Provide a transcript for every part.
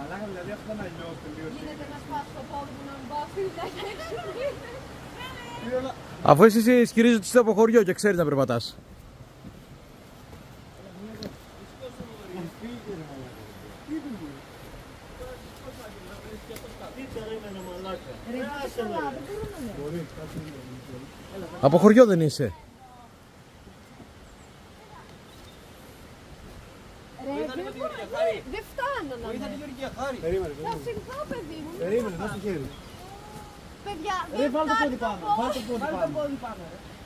Μαλάκα, δηλαδή αυτό να λιώσει τελείως. Γίνεται να σπάσω το πόδι μου να μην πάω στη δουλειά. Αφού εσύ ισχυρίζεσαι από χωριό και ξέρεις να περπατάς. Από χωριό δεν είσαι. Δεν φτάνω να με. Θα συγχώ, παιδί μου. Περίμενε, δώσ' το χέρι. Παιδιά, Ρε, δεν βάλ' το πόδι φτάνω. πάνω. Βάλ' το πόδι πάνω.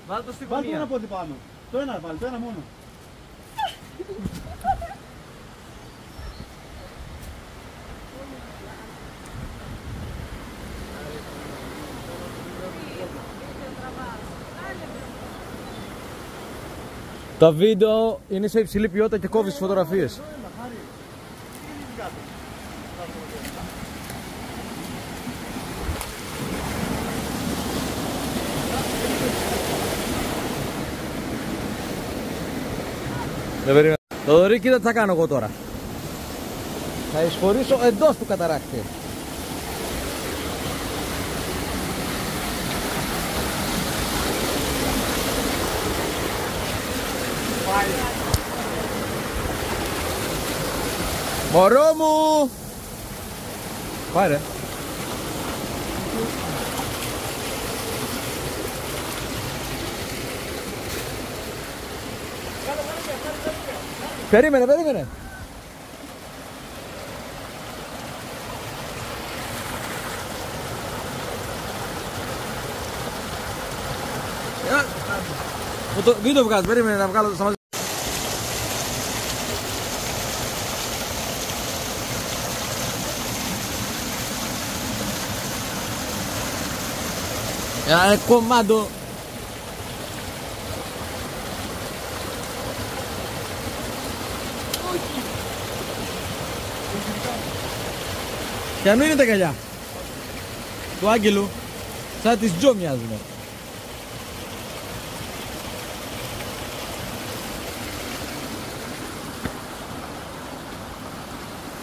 Βάλ' το στη Βάλ' το ένα πόδι πάνω. Το ένα βάλ, το ένα μόνο. Τα βίντεο είναι σε υψηλή ποιότητα και κόβεις τις φωτογραφίες. Δεν περίμενα. Το δωρή, κοίτα τι θα κάνω εγώ τώρα. Θα εισχωρήσω εντός του καταράκτη. Μωρό μου! Πάει ρε. Περίμενε, περίμενε. Μην το βγάζεις, περίμενε να βγάλω το. Κομμάτο. Και αν είναι τα καλιά του Άγγελου, σαν τις Τζο μοιάζουνε.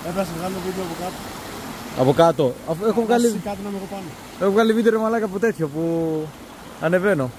Έπρεπε να βγάλω βίντεο από κάτω. Από κάτω. Έχω βγάλει, κάτω να είμαι εγώ πάνω. έχω βγάλει βίντεο ρε μαλάκα από τέτοιο που ανεβαίνω.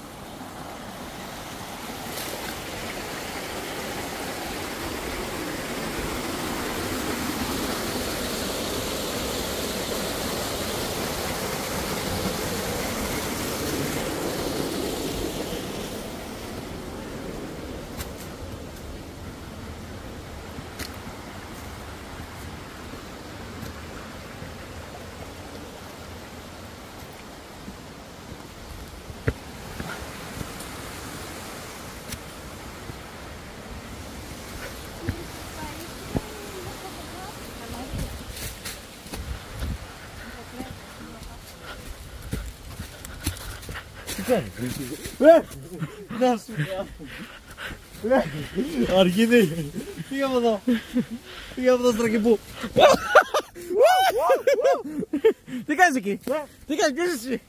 Να σου Αργίδη, πήγα από εδώ. Πήγα από εδώ στρακυπού. Τι κάνεις εκεί? Τι κάνεις, ποιος είσαι εσύ?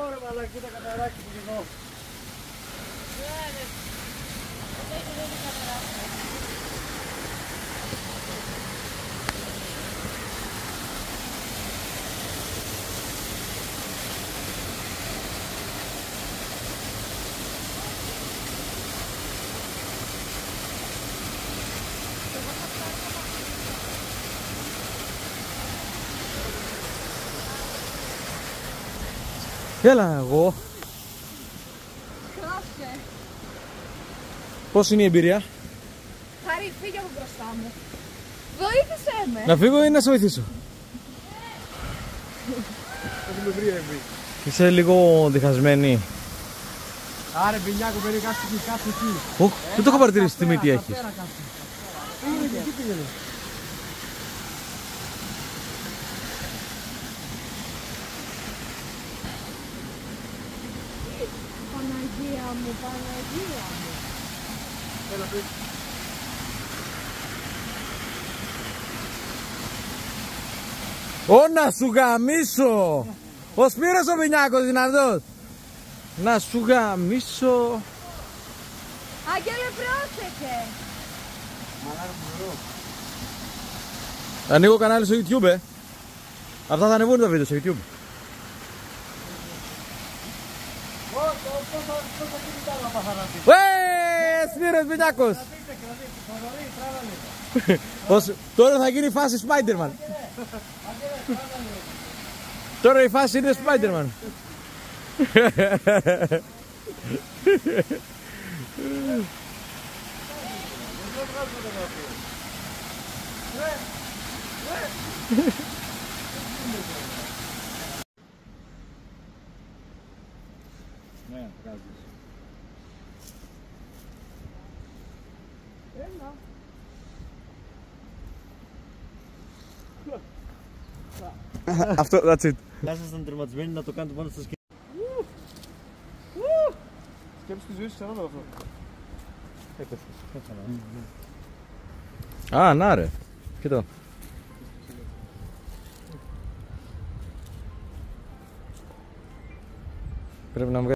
Ωραία μαλάκα, κοίτα καταράκι που γυρνώ. Έλα εγώ. Χάσε. Πώς είναι η εμπειρία? Χαρή, φύγε από μπροστά μου. Βοήθησέ με. Να φύγω ή να σε βοηθήσω? Έχουμε βρει εμείς. Είσαι λίγο διχασμένη. Άρε Μπινιάκο, περί κάτσε εκεί. Δεν το έχω παρατηρήσει τι μύτη έχεις. Πήγαινε εκεί, πήγαινε. Παναγία μου, Παναγία μου. Έλα πίσω. Ω, να σου γαμίσω! Ο Σπύρος ο Βινιάκος είναι αυτός. Να σου γαμίσω. Άγγελε, πρόσεχε. Μαλάκα μου νερό. Ανοίγω κανάλι στο YouTube, Αυτά θα ανεβούν τα βίντεο στο YouTube. Σπύρος Μινιάκος! Τώρα θα γίνει η φάση Spider-Man. Τώρα η φάση είναι Spider-Man. Ναι, βγάζεις. Αυτό, that's it. Να ήσασταν τερματισμένοι να το κάνετε πάνω στο σκηνή. Σκέψου τη ζωή σου ξανά με αυτό. Α, να ρε. Κοίτα. Πρέπει να μου